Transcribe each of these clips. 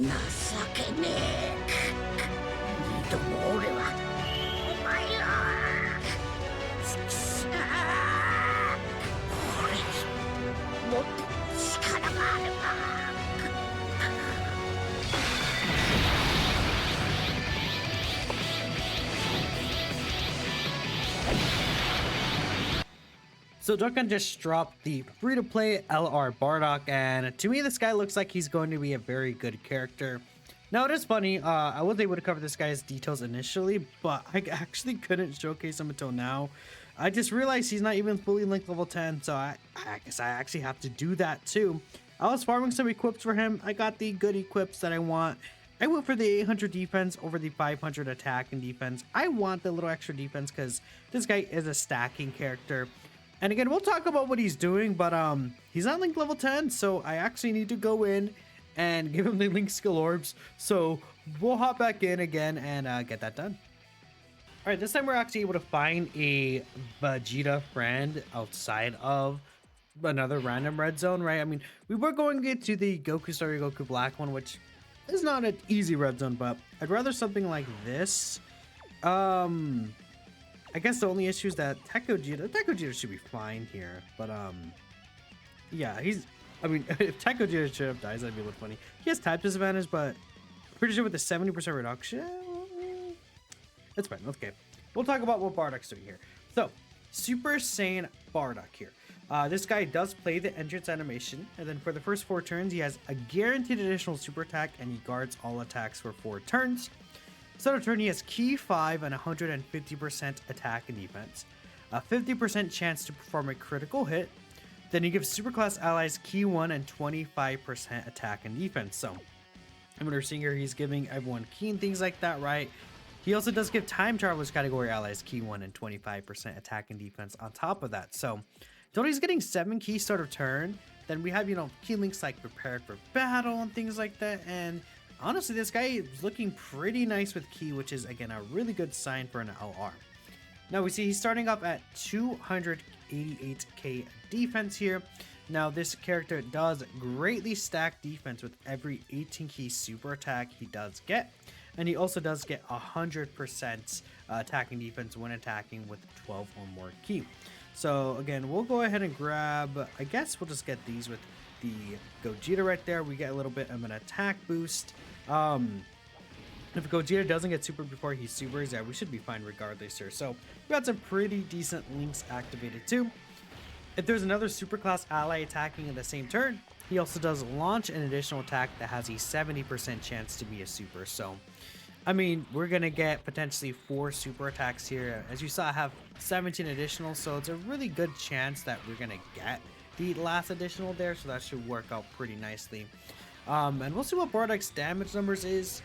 情けねえ。二度も俺はお前をちくしょう。俺にもっと力があれば。So Dokkan just dropped the free-to-play LR Bardock, and to me this guy looks like he's going to be a very good character. Now it is funny, I was able to cover this guy's details initially, but I actually couldn't showcase him until now. I just realized he's not even fully linked level 10, so I guess I actually have to do that too. I was farming some equips for him. I got the good equips that I want. I went for the 800 defense over the 500 attack and defense. I want the little extra defense because this guy is a stacking character. And again, we'll talk about what he's doing, but he's not linked level 10, so I actually need to go in and give him the link skill orbs. So we'll hop back in again and get that done. All right, this time we're actually able to find a Vegeta friend outside of another random red zone, right? I mean, we were going into the Goku Story Goku Black one, which is not an easy red zone, but I'd rather something like this. I guess the only issue is that Tech Gogeta should be fine here, but yeah, I mean, if Tech Gogeta straight up dies, that'd be a little funny. He has type disadvantage, but pretty sure with the 70% reduction, that's fine. Okay, we'll talk about what Bardock's doing here. So, Super Saiyan Bardock here. This guy does play the entrance animation, and then for the first 4 turns, he has a guaranteed additional super attack, and he guards all attacks for 4 turns. Start of turn, he has Key 5 and 150% attack and defense, a 50% chance to perform a critical hit. Then he gives superclass allies Key 1 and 25% attack and defense. So, and what we're seeing here, he's giving everyone Key and things like that, right? He also does give Time Travelers category allies Key 1 and 25% attack and defense on top of that. So, total he's getting 7 Key start of turn. Then we have, key links like Prepared for Battle and things like that. And honestly, this guy is looking pretty nice with Key, which is, again, a really good sign for an LR. Now, we see he's starting up at 288k defense here. Now, this character does greatly stack defense with every 18 key super attack he does get. And he also does get 100% attacking defense when attacking with 12 or more key. So, again, we'll go ahead and grab, I guess we'll just get these with the Gogeta right there. We get a little bit of an attack boost. If Gogeta doesn't get super before he supers, yeah, we should be fine regardless here. So we got some pretty decent links activated too. If there's another superclass ally attacking in the same turn, he also does launch an additional attack that has a 70% chance to be a super. So, I mean, we're going to get potentially 4 super attacks here. As you saw, I have 17 additional, so it's a really good chance that we're going to get the last additional there, so that should work out pretty nicely. And we'll see what Bardock's damage numbers is.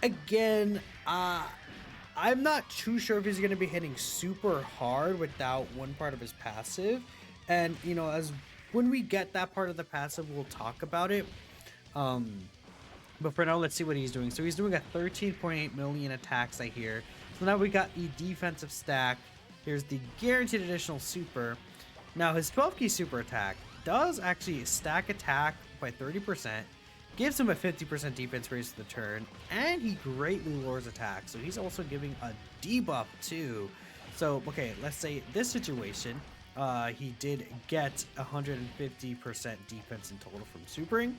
Again, I'm not too sure if he's going to be hitting super hard without one part of his passive. And, as when we get that part of the passive, we'll talk about it. But for now, let's see what he's doing. So he's doing a 13.8 million attacks, I hear. So now we got the defensive stack. Here's the guaranteed additional super. Now his 12 key super attack does actually stack attack by 30%, gives him a 50% defense raise to the turn, and he greatly lowers attack. So he's also giving a debuff too. So, okay, let's say this situation, he did get 150% defense in total from supering.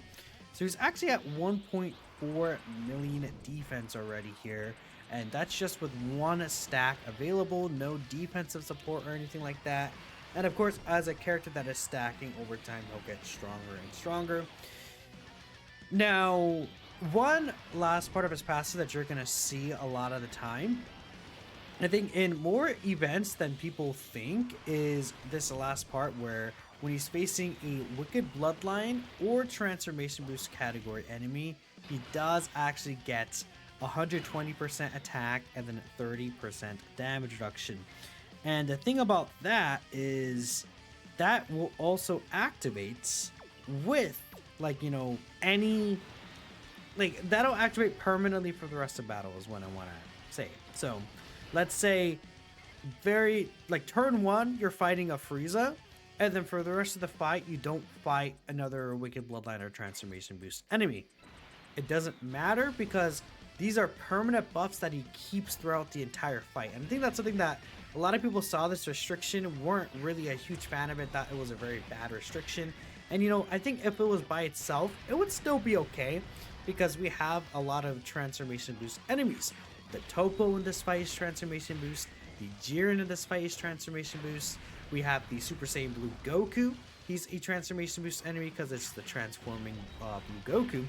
So he's actually at 1.4 million defense already here. And that's just with 1 stack available, no defensive support or anything like that. And of course, as a character that is stacking over time, he'll get stronger and stronger. Now, one last part of his passive that you're going to see a lot of the time, I think in more events than people think, is this last part where when he's facing a Wicked Bloodline or Transformation Boost category enemy, he does actually get 120% attack and then 30% damage reduction. And the thing about that is that will also activate with any, that'll activate permanently for the rest of battle is what I want to say. So let's say turn 1, you're fighting a Frieza, and then for the rest of the fight, you don't fight another Wicked Bloodline or Transformation Boost enemy. it doesn't matter because these are permanent buffs that he keeps throughout the entire fight. And I think that's something that a lot of people saw this restriction, weren't really a huge fan of it, thought it was a very bad restriction. And you know, I think if it was by itself, it would still be okay because we have a lot of transformation boost enemies. The Topo in this fight is transformation boost. The Jiren in this fight is transformation boost. We have the Super Saiyan Blue Goku. He's a transformation boost enemy because it's the transforming Blue Goku.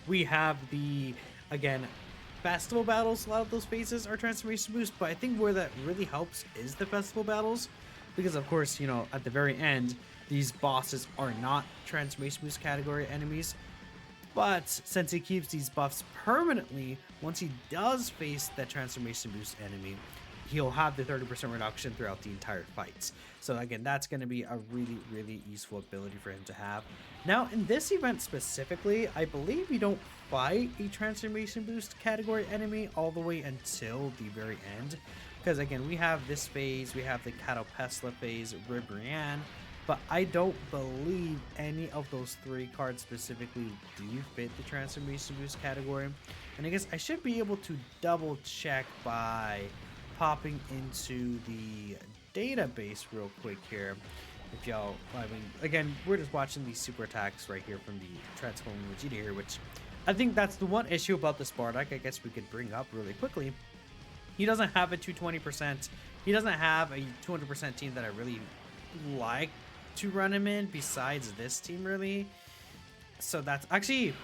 We have the, again, festival battles. A lot of those phases are transformation boost, but I think where that really helps is the festival battles because, of course, you know, at the very end, these bosses are not transformation boost category enemies. But since he keeps these buffs permanently, once he does face that transformation boost enemy, he'll have the 30% reduction throughout the entire fights. So again, that's going to be a really, really useful ability for him to have. Now, in this event specifically, I believe you don't fight a transformation boost category enemy all the way until the very end. Because again, we have this phase, we have the Catopesla phase, Ribrianne, but I don't believe any of those 3 cards specifically do fit the transformation boost category. And I guess I should be able to double check by popping into the database real quick here. If y'all, I mean, again, we're just watching these super attacks right here from the transforming Vegeta here, which I think that's the one issue about this Bardock I guess we could bring up really quickly. He doesn't have a 220%. He doesn't have a 200% team that I really like to run him in besides this team really. So that's actually,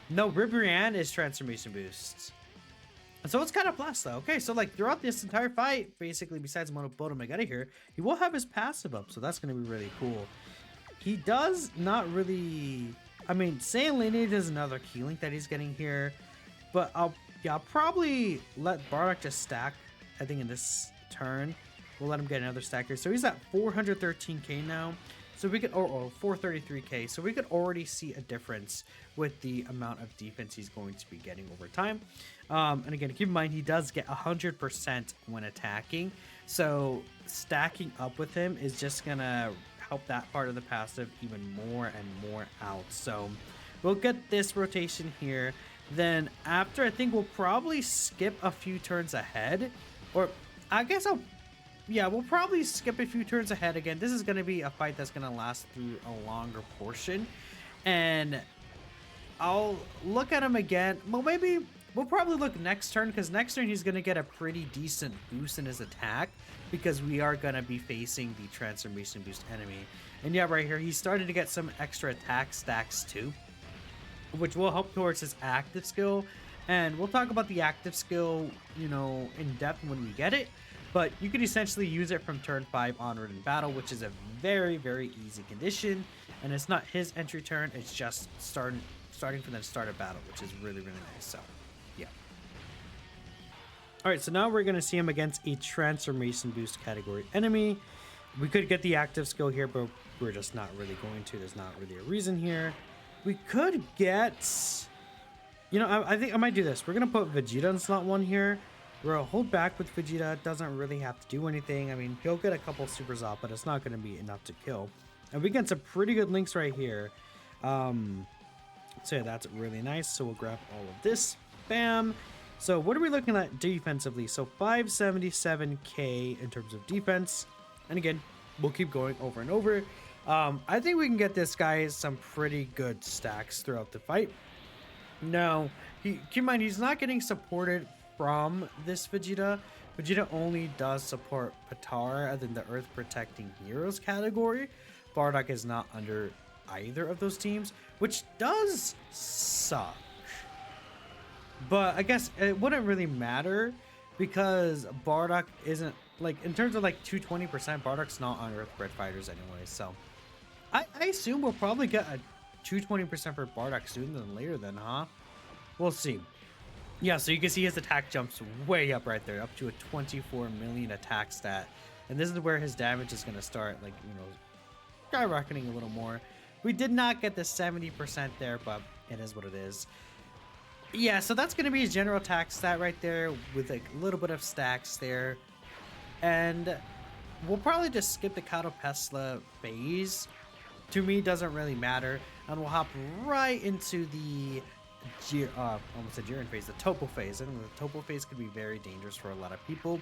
no, Ribrianne is transformation boost. And so it's kind of plus though. Okay, so like throughout this entire fight, basically besides Monoboto Megata here, he will have his passive up, so that's going to be really cool. He does not really, I mean, Saiyan Lineage is another key link that he's getting here, but I'll probably let Bardock just stack, I think in this turn. We'll let him get another stack here. So he's at 413k now. So we could, or 433k. So we could already see a difference with the amount of defense he's going to be getting over time. And again, keep in mind, he does get 100% when attacking. So stacking up with him is just going to help that part of the passive even more and more out. So we'll get this rotation here. Then after, I think we'll probably skip a few turns ahead. Or I guess we'll probably skip a few turns ahead. Again, this is going to be a fight that's going to last through a longer portion. And I'll look at him again. Well, maybe we'll probably look next turn, because next turn he's going to get a pretty decent boost in his attack, because we are going to be facing the transformation boost enemy. And yeah, right here, he's starting to get some extra attack stacks too, which will help towards his active skill. And we'll talk about the active skill, you know, in depth when we get it. But you can essentially use it from turn 5 onward in battle, which is a very, very easy condition. And it's not his entry turn, it's just starting from the start of battle, which is really, really nice. So, yeah. Alright, so now we're going to see him against a transformation boost category enemy. We could get the active skill here, but we're just not really going to. There's not really a reason here. We could get... You know, I think I might do this. We're going to put Vegeta in slot 1 here. We're going to hold back with Vegeta. Doesn't really have to do anything. I mean, he'll get a couple supers off, but it's not going to be enough to kill. And we get some pretty good links right here. So yeah, that's really nice. So we'll grab all of this. Bam. So what are we looking at defensively? So 577k in terms of defense. And again, we'll keep going over and over. I think we can get this guy some pretty good stacks throughout the fight. No, keep in mind, he's not getting supported from this Vegeta. Vegeta only does support Potara other than the Earth Protecting Heroes category. Bardock is not under either of those teams, which does suck. But I guess it wouldn't really matter because Bardock isn't, like, in terms of like 220%, Bardock's not on Earthbred fighters anyway. So I assume we'll probably get a 220% for Bardock sooner than later then, huh? We'll see. Yeah, so you can see his attack jumps way up right there, up to a 24 million attack stat. And this is where his damage is going to start, like, you know, skyrocketing a little more. We did not get the 70% there, but it is what it is. Yeah, so that's going to be his general attack stat right there with like a little bit of stacks there. And we'll probably just skip the Catopesla phase. To me, doesn't really matter. And we'll hop right into the almost a Jiren phase, the Topo phase. I think the Topo phase could be very dangerous for a lot of people.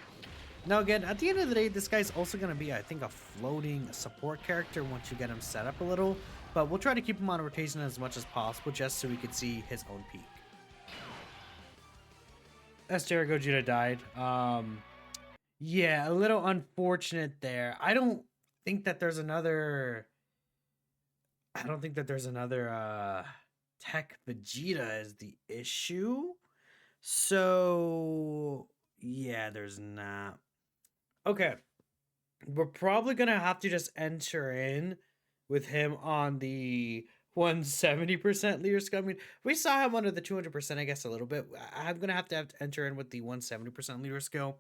Now again, at the end of the day, this guy's also going to be, I think, a floating support character once you get him set up a little. But we'll try to keep him on rotation as much as possible just so we could see his own peak. Esther Gogeta died. Yeah, a little unfortunate there. I don't think that there's another Tech Vegeta is the issue. So yeah, there's not. Okay. We're probably gonna have to just enter in with him on the 170% leader skill. I mean, we saw him under the 200%, I guess, a little bit. I'm gonna have to enter in with the 170% leader skill.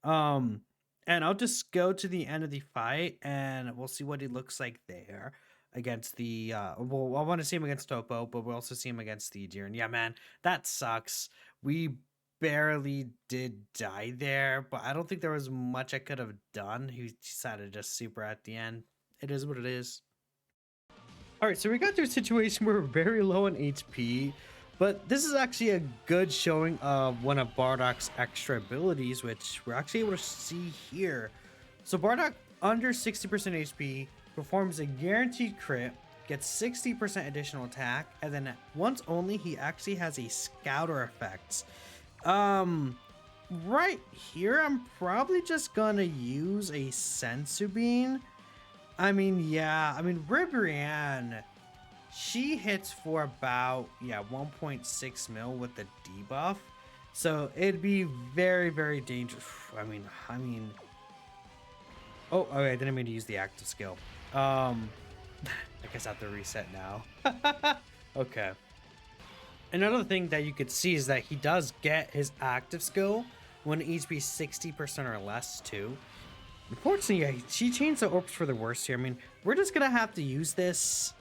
And I'll just go to the end of the fight and we'll see what he looks like there against the well, I want to see him against Topo, but we'll also see him against the Jiren. Yeah, man, that sucks. We barely did die there, but I don't think there was much I could have done. He decided to just super at the end. It is what it is. All right, so we got to a situation where we're very low on HP, but this is actually a good showing of one of Bardock's extra abilities, which we're actually able to see here. So Bardock, under 60% HP, performs a guaranteed crit, gets 60% additional attack, and then once only, he actually has a scouter effect. Right here, I'm probably just gonna use a Sensu Bean. I mean, yeah, Ribrianne, she hits for about, 1.6 mil with the debuff. So it'd be very, very dangerous. I mean, oh, okay, I didn't mean to use the active skill. I guess I have to reset now. Okay. Another thing that you could see is that he does get his active skill when HP 60% or less too. Unfortunately, yeah, she changed the orbs for the worst here. I mean, we're just gonna have to use this.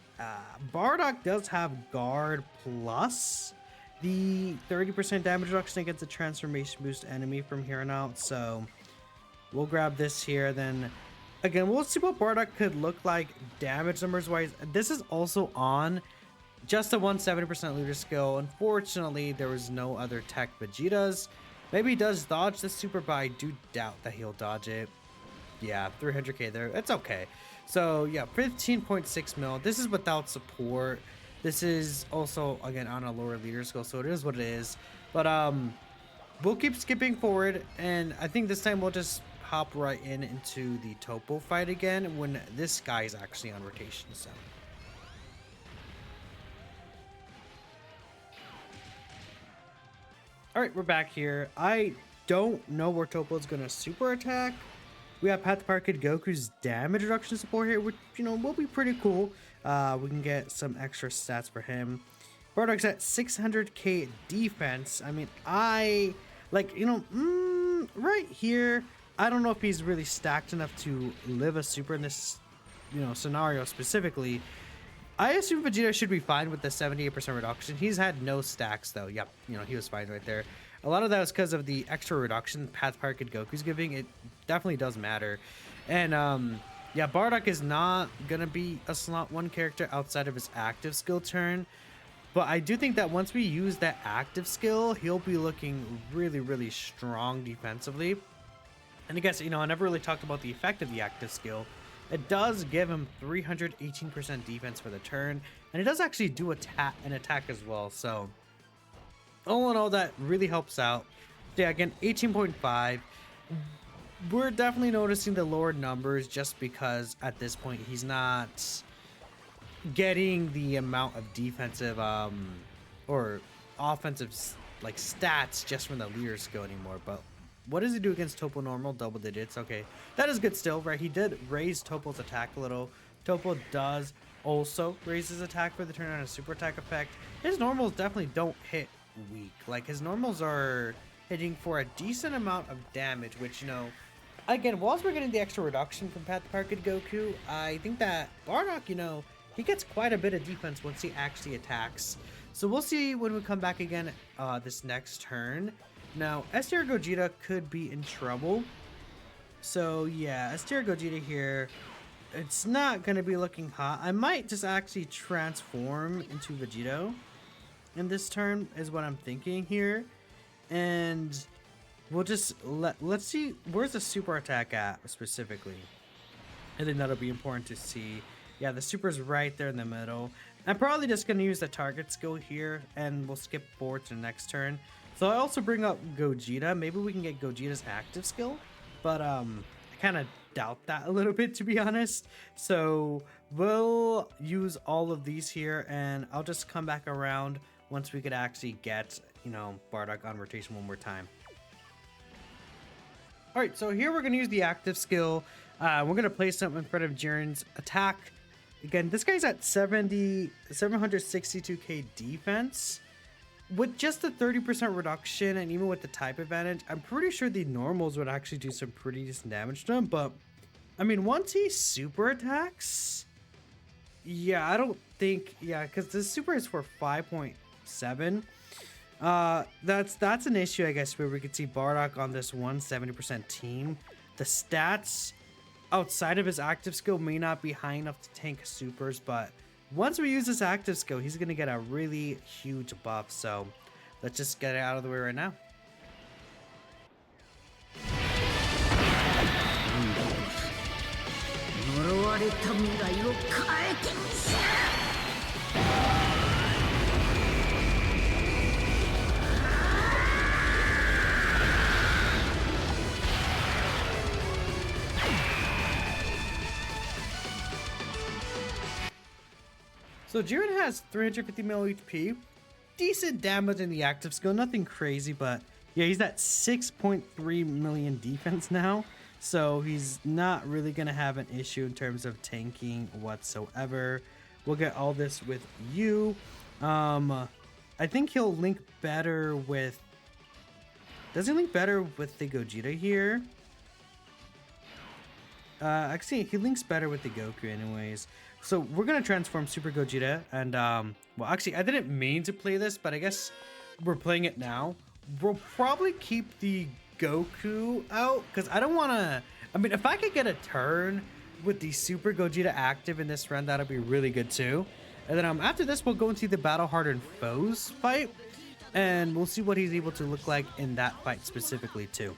Bardock does have guard plus the 30% damage reduction against the transformation boost enemy from here on out. So we'll grab this here. Then again, we'll see what Bardock could look like damage numbers wise. This is also on just a 170% leader skill. Unfortunately, there was no other Tech Vegetas. Maybe he does dodge the super, but I do doubt that he'll dodge it. Yeah, 300k there. It's okay. So yeah, 15.6 mil. This is without support. This is also, again, on a lower leader skill, so it is what it is. But we'll keep skipping forward, and I think this time we'll just hop right into the Topo fight again when this guy is actually on rotation. So all right, we're back here. I don't know where Topo is gonna super attack. We have Path to Power Kid Goku's damage reduction support here, which, will be pretty cool. We can get some extra stats for him. Bardock's at 600k defense. I mean, right here, I don't know if he's really stacked enough to live a super in this, scenario specifically. I assume Vegeta should be fine with the 78% reduction. He's had no stacks, though. Yep, he was fine right there. A lot of that was because of the extra reduction Path Power Kid Goku's giving. It definitely does matter. And, yeah, Bardock is not going to be a slot 1 character outside of his active skill turn. But I do think that once we use that active skill, he'll be looking really, really strong defensively. And I guess, I never really talked about the effect of the active skill. It does give him 318% defense for the turn. And it does actually do an attack as well. So all in all, that really helps out. Yeah, again, 18.5. We're definitely noticing the lower numbers just because at this point he's not getting the amount of defensive or offensive stats just from the leader skill anymore. But what does he do against Topo normal? Double digits. Okay, that is good still, right? He did raise Topo's attack a little. Topo does also raise his attack for the turn on a super attack effect. His normals definitely don't hit weak. Like, his normals are hitting for a decent amount of damage, which, again, whilst we're getting the extra reduction from Path to Power Kid Goku, I think that Bardock, he gets quite a bit of defense once he actually attacks. So we'll see when we come back again this next turn. Now, S-Tier Gogeta could be in trouble. So yeah, S-Tier Gogeta here, it's not going to be looking hot. I might just actually transform into Vegito. in this turn is what I'm thinking here. And we'll just let's see, where's the super attack at specifically? I think that'll be important to see. Yeah, the super's right there in the middle. I'm probably just going to use the target skill here, and we'll skip forward to the next turn. So I also bring up Gogeta. Maybe we can get Gogeta's active skill, but I kind of doubt that a little bit, to be honest. So we'll use all of these here, and I'll just come back around once we could actually get, you know, Bardock on rotation one more time. All right, so here we're going to use the active skill. We're going to place him in front of Jiren's attack. Again, this guy's at 762k defense. With just a 30% reduction, and even with the type advantage, I'm pretty sure the normals would actually do some pretty decent damage to him. But, I mean, once he super attacks, yeah, I don't think, yeah, because the super is for 5.7. That's an issue, I guess, where we could see Bardock on this 170% team. The stats outside of his active skill may not be high enough to tank supers, but once we use this active skill, he's gonna get a really huge buff. So let's just get it out of the way right now. So Jiren has 350 mil HP, decent damage in the active skill, nothing crazy, but yeah, he's at 6.3 million defense now, so he's not really gonna have an issue in terms of tanking whatsoever. We'll get all this with you. I think he'll link better with, does he link better with the Gogeta here? Actually, he links better with the Goku anyways. So we're going to transform Super Gogeta. And, well, actually, I didn't mean to play this, but I guess we're playing it now. We'll probably keep the Goku out, because I don't want to, I mean, if I could get a turn with the Super Gogeta active in this run, that'll be really good too. And then after this, we'll go into the Battle Hardened Foes fight, and we'll see what he's able to look like in that fight specifically too.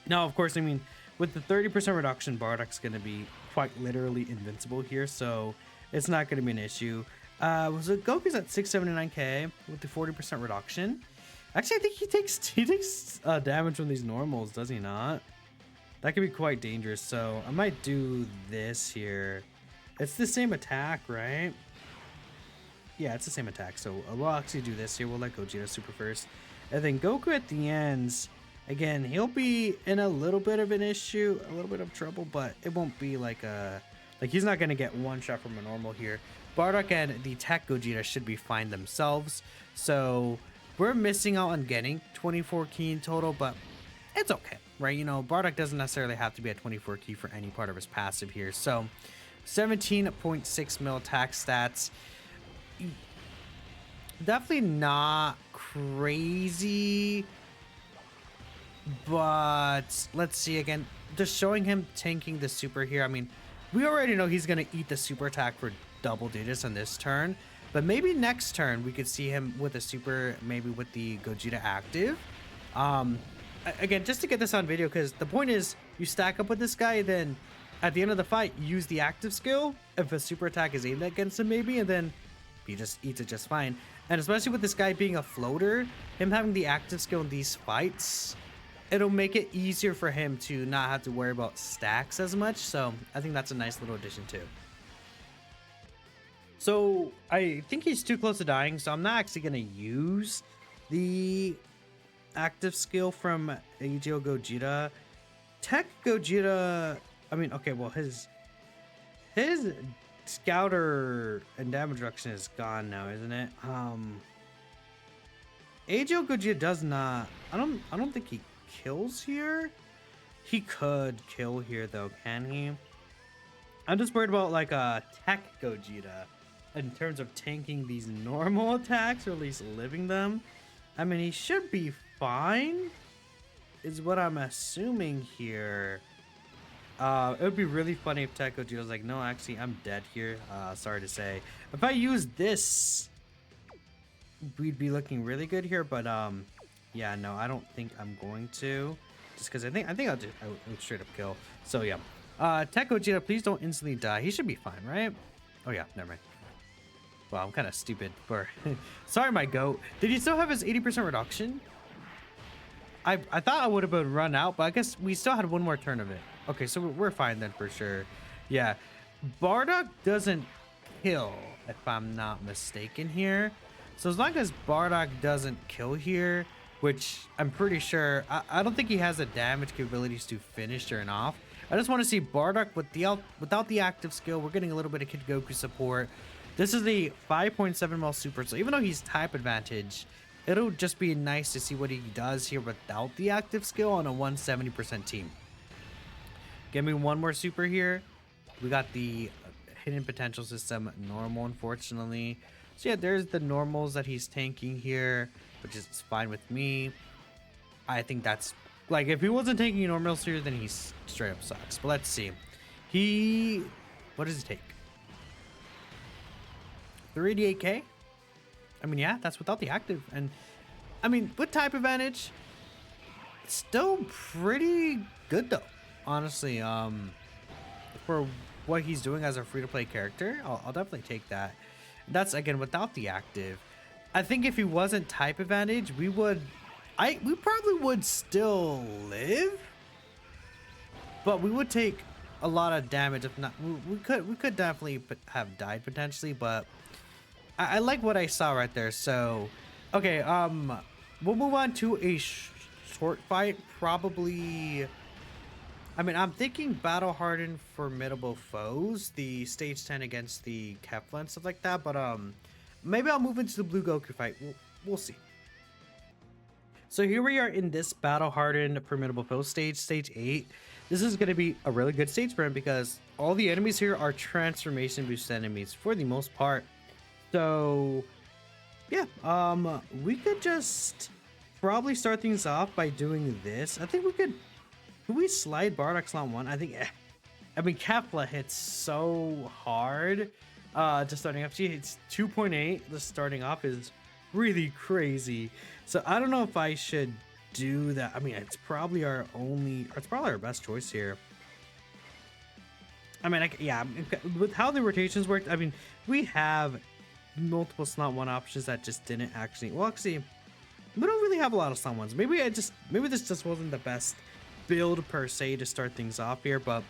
Now, of course, I mean, with the 30% reduction, Bardock's going to be quite literally invincible here, so it's not going to be an issue. So Goku's at 679k with the 40% reduction. Actually, I think he takes damage from these normals, does he not? That could be quite dangerous, so I might do this here. It's the same attack, right? Yeah, it's the same attack, so we'll actually do this here. We'll let Gogeta super first. And then Goku at the ends, again, he'll be in a little bit of an issue, a little bit of trouble, but it won't be like he's not going to get one shot from a normal here. Bardock and the Tech Gogeta should be fine themselves, so we're missing out on getting 24 key in total, but it's okay, right? You know, Bardock doesn't necessarily have to be at 24 key for any part of his passive here. So 17.6 mil attack stats, definitely not crazy, but let's see. Again, just showing him tanking the super here. I mean, we already know he's going to eat the super attack for double digits on this turn, but maybe next turn we could see him with a super, maybe with the Gogeta active. Again, just to get this on video, because the point is you stack up with this guy, then at the end of the fight, use the active skill if a super attack is aimed against him maybe, and then he just eats it just fine. And especially with this guy being a floater, him having the active skill in these fights, it'll make it easier for him to not have to worry about stacks as much. So I think that's a nice little addition too. So I think he's too close to dying, so I'm not actually going to use the active skill from AGO Gogeta. Tech Gogeta, I mean, okay, well, his scouter and damage reduction is gone now, isn't it? AGO Gogeta does not, I don't think he kills here. He could kill here though, can he? I'm just worried about like a Tech Gogeta in terms of tanking these normal attacks, or at least living them. I mean, he should be fine, is what I'm assuming here. It would be really funny if Tech Gogeta was like, no, actually, I'm dead here. Sorry to say. If I use this, we'd be looking really good here, but yeah, no, I don't think I'm going to, just because I think I'll straight up kill. So yeah, Tech Gogeta, please don't instantly die. He should be fine, right? Oh yeah, never mind. Wow, I'm kind of stupid for. Sorry, my goat. Did he still have his 80% reduction? I thought I would have been run out, but I guess we still had one more turn of it. Okay, so we're fine then for sure. Yeah, Bardock doesn't kill, if I'm not mistaken here. So as long as Bardock doesn't kill here, which I'm pretty sure, I don't think he has the damage capabilities to finish turn off. I just want to see Bardock without the active skill. We're getting a little bit of Kid Goku support. This is the 5.7 mil super, so even though he's type advantage, it'll just be nice to see what he does here without the active skill on a 170% team. Give me one more super here. We got the hidden potential system normal, unfortunately. So yeah, there's the normals that he's tanking here, which is fine with me. I think that's like, if he wasn't taking normals here, then he's straight up sucks. But let's see. What does he take? 38k? I mean, yeah, that's without the active. And I mean, with type advantage, still pretty good though, honestly. For what he's doing as a free-to-play character, I'll definitely take that. That's again without the active. I think if he wasn't type advantage, we probably would still live, but we would take a lot of damage. If not, we could definitely have died potentially, but I like what I saw right there. So okay, we'll move on to a short fight. Probably, I mean, I'm thinking battle hardened formidable foes, the stage 10 against the Kefla and stuff like that, but maybe I'll move into the blue Goku fight. We'll see. So here we are in this battle hardened formidable foe stage 8. This is going to be a really good stage for him because all the enemies here are transformation boost enemies for the most part. So yeah, we could just probably start things off by doing this. I think could we slide Bardock slot 1? I think, I mean, Kefla hits so hard to starting off. She hits 2.8. The starting off is really crazy. So I don't know if I should do that. I mean, it's probably our best choice here. I mean, yeah, with how the rotations worked, I mean, we have multiple slot 1 options that just didn't actually, well, actually, we don't really have a lot of slot 1s. Maybe this just wasn't the best build per se to start things off here, but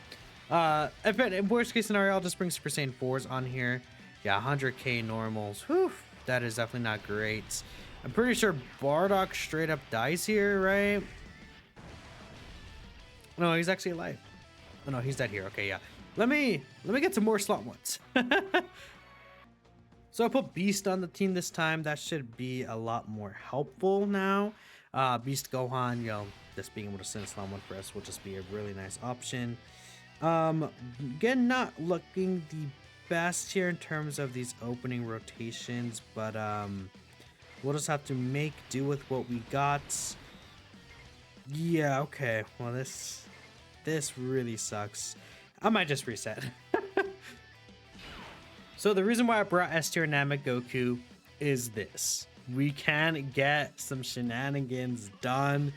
if in worst case scenario, I'll just bring Super Saiyan 4s on here. Yeah, 100k normals. Whew, that is definitely not great. I'm pretty sure Bardock straight up dies here, right? No, he's actually alive. Oh no, he's dead here. Okay, yeah. Let me get some more slot 1s. So I put Beast on the team this time. That should be a lot more helpful now. Beast Gohan, you know, just being able to send slot 1 for us will just be a really nice option. Again, not looking the best here in terms of these opening rotations, but we'll just have to make do with what we got. Yeah, okay. Well, this really sucks. I might just reset. So the reason why I brought S tier Namek Goku is this. We can get some shenanigans done.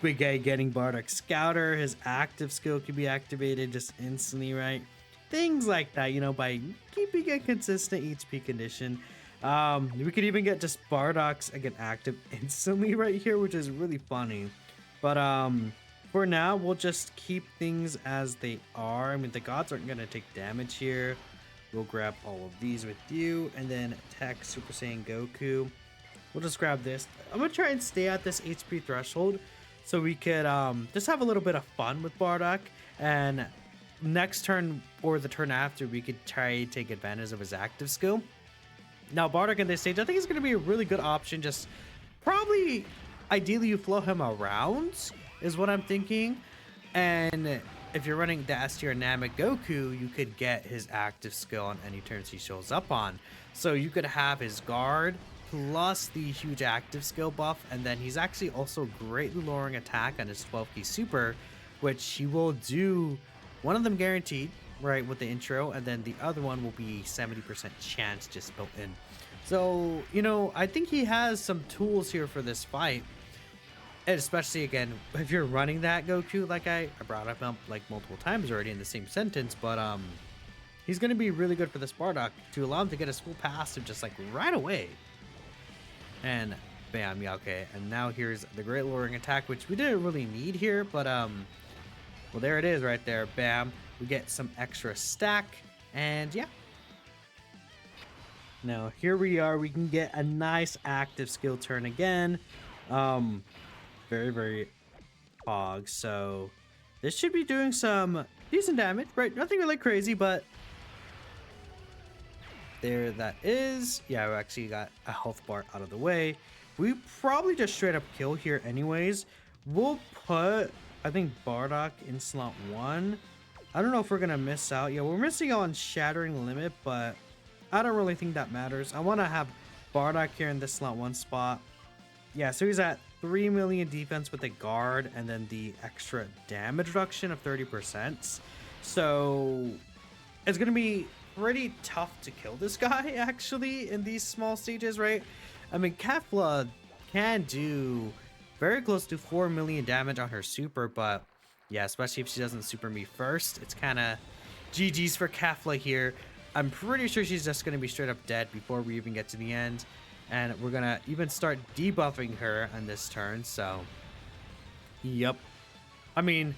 We get getting Bardock Scouter. His active skill can be activated just instantly, right? Things like that, you know, by keeping a consistent HP condition. We could even get just Bardock's again active instantly right here, which is really funny. But for now, we'll just keep things as they are. I mean, the gods aren't gonna take damage here. We'll grab all of these with you, and then Tech Super Saiyan Goku. We'll just grab this. I'm gonna try and stay at this HP threshold so we could just have a little bit of fun with Bardock, and next turn or the turn after we could try to take advantage of his active skill. Now Bardock in this stage, I think is going to be a really good option. Just probably ideally you flow him around is what I'm thinking, and if you're running the S tier Namek Goku, you could get his active skill on any turns he shows up on. So you could have his guard plus the huge active skill buff, and then he's actually also greatly lowering attack on his 12k super, which he will do one of them guaranteed, right, with the intro, and then the other one will be 70% chance just built in. So, you know, I think he has some tools here for this fight. And especially, again, if you're running that Goku, like I brought up like multiple times already in the same sentence, but he's going to be really good for this Bardock to allow him to get his full passive just like right away. And bam, yeah, okay. And now here's the Great Lowering Attack, which we didn't really need here, but well, there it is right there. Bam, we get some extra stack, and yeah. Now here we are, we can get a nice active skill turn again. Very, very hog, so this should be doing some decent damage, right? Nothing really crazy, but there that is. Yeah, we actually got a health bar out of the way. We probably just straight up kill here anyways. We'll put, I think, Bardock in slot 1. I don't know if we're gonna miss out. Yeah, we're missing out on Shattering Limit, but I don't really think that matters. I want to have Bardock here in this slot 1 spot. Yeah, so he's at 3 million defense with the guard and then the extra damage reduction of 30%. So it's gonna be pretty tough to kill this guy actually in these small stages, right? I mean, Kefla can do very close to 4 million damage on her super, but yeah, especially if she doesn't super me first, it's kind of GG's for Kefla here. I'm pretty sure she's just gonna be straight up dead before we even get to the end. And we're gonna even start debuffing her on this turn, so yep. I mean,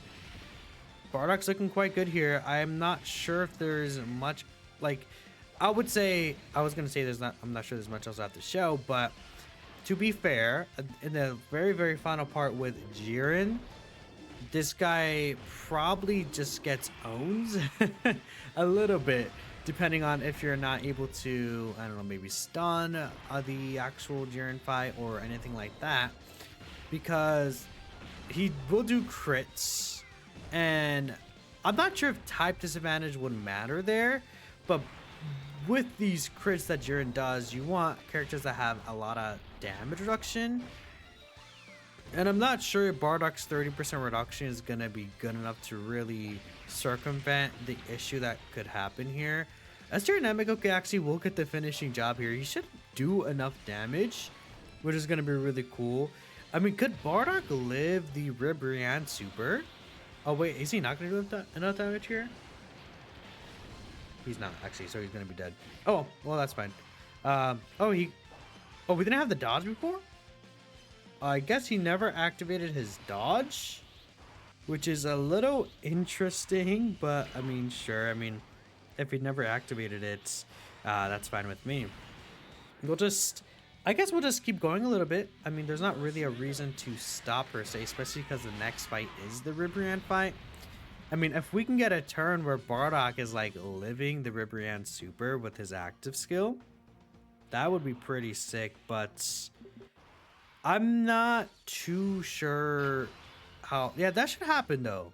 Bardock's looking quite good here. I'm not sure if there's much, like, I was gonna say I'm not sure there's much else I have to show, but to be fair, in the very, very final part with Jiren, this guy probably just gets owned a little bit. Depending on if you're not able to, I don't know, maybe stun the actual Jiren fight or anything like that. Because he will do crits. And I'm not sure if type disadvantage would matter there. But with these crits that Jiren does, you want characters that have a lot of damage reduction. And I'm not sure Bardock's 30% reduction is going to be good enough to really circumvent the issue that could happen here. S-tier Namegoku actually will get the finishing job here. He should do enough damage, which is going to be really cool. I mean, could Bardock live the Ribrianne super? Oh, wait, is he not going to do enough damage here? He's not, actually, so he's going to be dead. Oh, well, that's fine. Oh, we didn't have the dodge before? I guess he never activated his dodge, which is a little interesting, but I mean, sure. I mean, if he never activated it, that's fine with me. I guess we'll just keep going a little bit. I mean, there's not really a reason to stop per se, especially because the next fight is the Ribrianne fight. I mean, if we can get a turn where Bardock is like living the Ribrianne super with his active skill, that would be pretty sick, but I'm not too sure how. Yeah, that should happen though.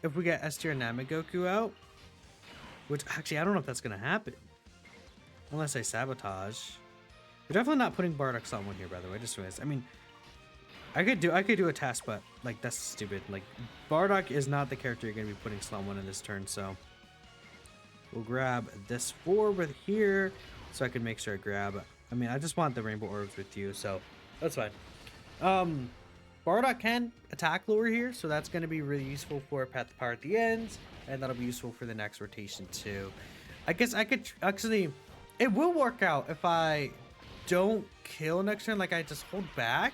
If we get S-tier Namegoku out, which actually I don't know if that's gonna happen, unless I sabotage. We're definitely not putting Bardock slot 1 here, by the way. Just realized. I mean, I could do a task, but like that's stupid. Like Bardock is not the character you're gonna be putting slot 1 in this turn, so we'll grab this forward here, so I can make sure I grab. I mean, I just want the rainbow orbs with you, so that's fine. Bardock can attack lower here, so that's going to be really useful for Path to Power at the end, and that'll be useful for the next rotation too. I guess I could actually, it will work out if I don't kill next turn, like I just hold back,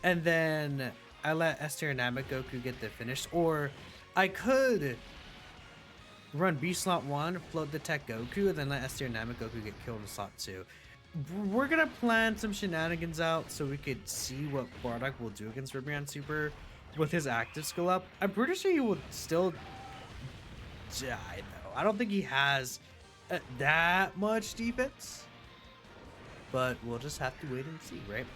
and then I let S-tier Namegoku get the finish, or I could run B slot 1, float the Tech Goku, and then let S-tier Namegoku get killed in slot 2. We're gonna plan some shenanigans out so we could see what Bardock will do against Ribrianne Super with his active skill up. I'm pretty sure he will still die though. I don't think he has that much defense, but we'll just have to wait and see, right?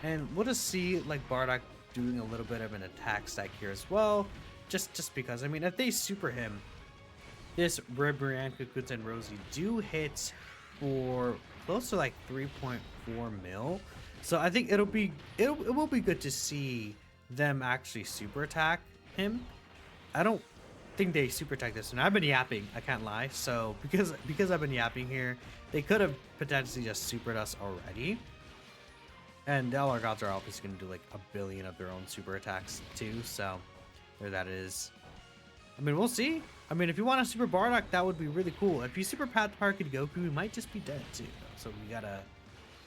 And we'll just see like Bardock doing a little bit of an attack stack here as well, just because. I mean, if they super him, this Ribrianne, Kukutsu, and Rosie do hit for close to like 3.4 mil, so I think it will be good to see them actually super attack him. I don't think they super attack this, and I've been yapping. I can't lie. So because I've been yapping here, they could have potentially just supered us already. And all our gods are obviously going to do like a billion of their own super attacks too. So there that is. I mean, we'll see. I mean, if you want a super Bardock, that would be really cool. If you super Path Parked Goku, we might just be dead too. So we gotta,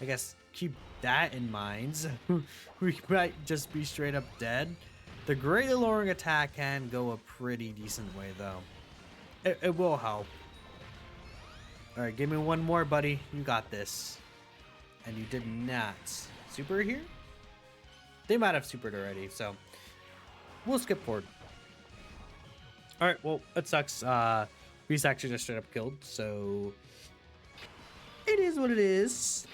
I guess, keep that in mind. We might just be straight up dead. The greatly lowering attack can go a pretty decent way though. It will help. All right, give me one more, buddy. You got this. And you did not super here. They might have supered already, so we'll skip forward. All right, well, it sucks. Beast actually just straight up killed, so it is what it is.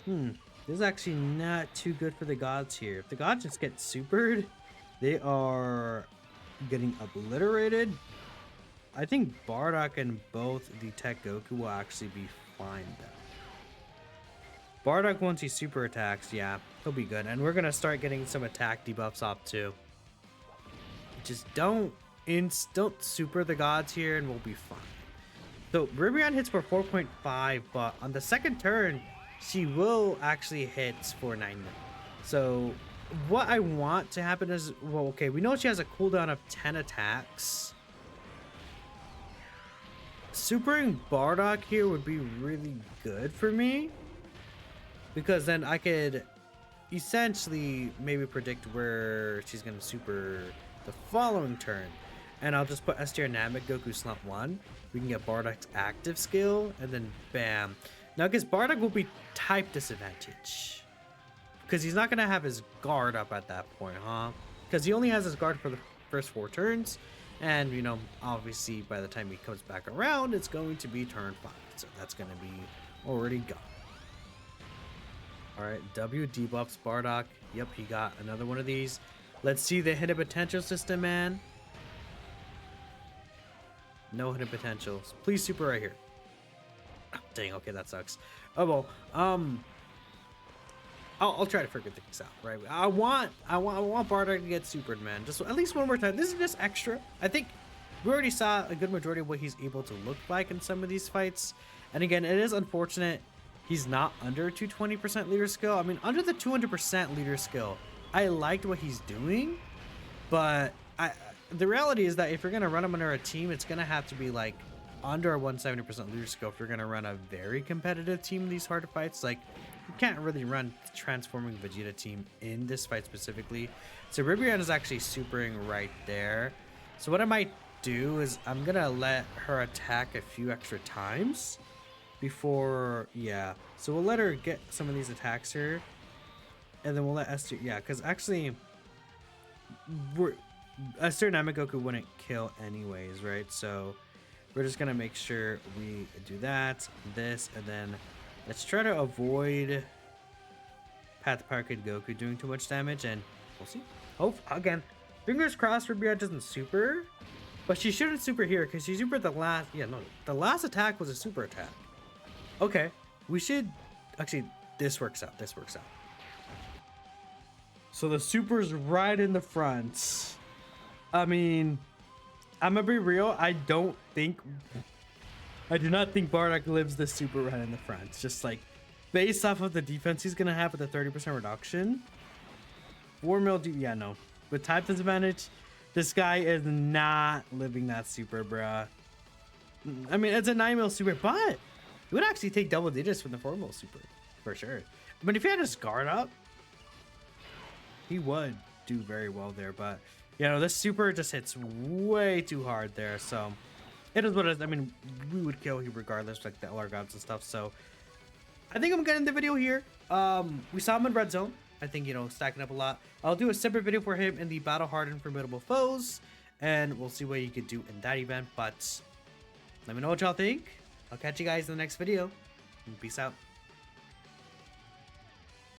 This is actually not too good for the gods here. If the gods just get supered, they are getting obliterated. I think Bardock and both the Tech Goku will actually be fine though. Bardock, once he super attacks, yeah, he'll be good. And we're gonna start getting some attack debuffs off too. Just don't super the gods here and we'll be fine. So Ribian hits for 4.5, but on the second turn, she will actually hit for 9. So what I want to happen is, well, okay, we know she has a cooldown of 10 attacks. Supering Bardock here would be really good for me, because then I could essentially maybe predict where she's gonna super the following turn. And I'll just put S tier Namek Goku slump 1. We can get Bardock's active skill, and then bam. Now, because Bardock will be type disadvantage, because he's not gonna have his guard up at that point, huh? Because he only has his guard for the first 4 turns, and you know, obviously by the time he comes back around, it's going to be turn 5, so that's gonna be already gone. All right, W debuffs Bardock. Yep, he got another one of these. Let's see the hidden potential system, man. No hidden potentials. Please super right here. Oh, dang, okay, that sucks. Oh well. I'll try to figure things out, right? I want Bardock to get supered, man. Just at least one more time. This is just extra. I think we already saw a good majority of what he's able to look like in some of these fights. And again, it is unfortunate he's not under 220% leader skill. I mean, under the 200% leader skill, I liked what he's doing, but the reality is that if you're gonna run him under a team, it's gonna have to be like under a 170% leader skill if you're gonna run a very competitive team in these harder fights. Like, you can't really run transforming Vegeta team in this fight specifically. So Ribian is actually supering right there. So what I might do is I'm gonna let her attack a few extra times before, yeah. So we'll let her get some of these attacks here, and then we'll let Esther, yeah, because actually Esther Namek Goku wouldn't kill anyways, right? So we're just gonna make sure we do that, this, and then let's try to avoid Path Parked Goku doing too much damage, and we'll see. Hope again, fingers crossed Ribian doesn't super, but she shouldn't super here because she supered the last. Yeah, no, the last attack was a super attack. Okay, we should actually. This works out. This works out. So the super's right in the front. I mean, I'm gonna be real. I do not think Bardock lives the super right in the front. It's just like, based off of the defense he's gonna have with the 30% reduction. 4 mil, yeah, no. With type disadvantage, this guy is not living that super, bruh. I mean, it's a 9 mil super, but it would actually take double digits from the 4 mil super, for sure. But if he had his guard up, he would do very well there, but you know, this super just hits way too hard there, so it is what it is. I mean, we would kill him regardless, like the LR gods and stuff, so I think I'm gonna end the video here. We saw him in red zone. I think, you know, stacking up a lot. I'll do a separate video for him in the battle hardened formidable foes, and we'll see what you could do in that event, but let me know what y'all think. I'll catch you guys in the next video. Peace out.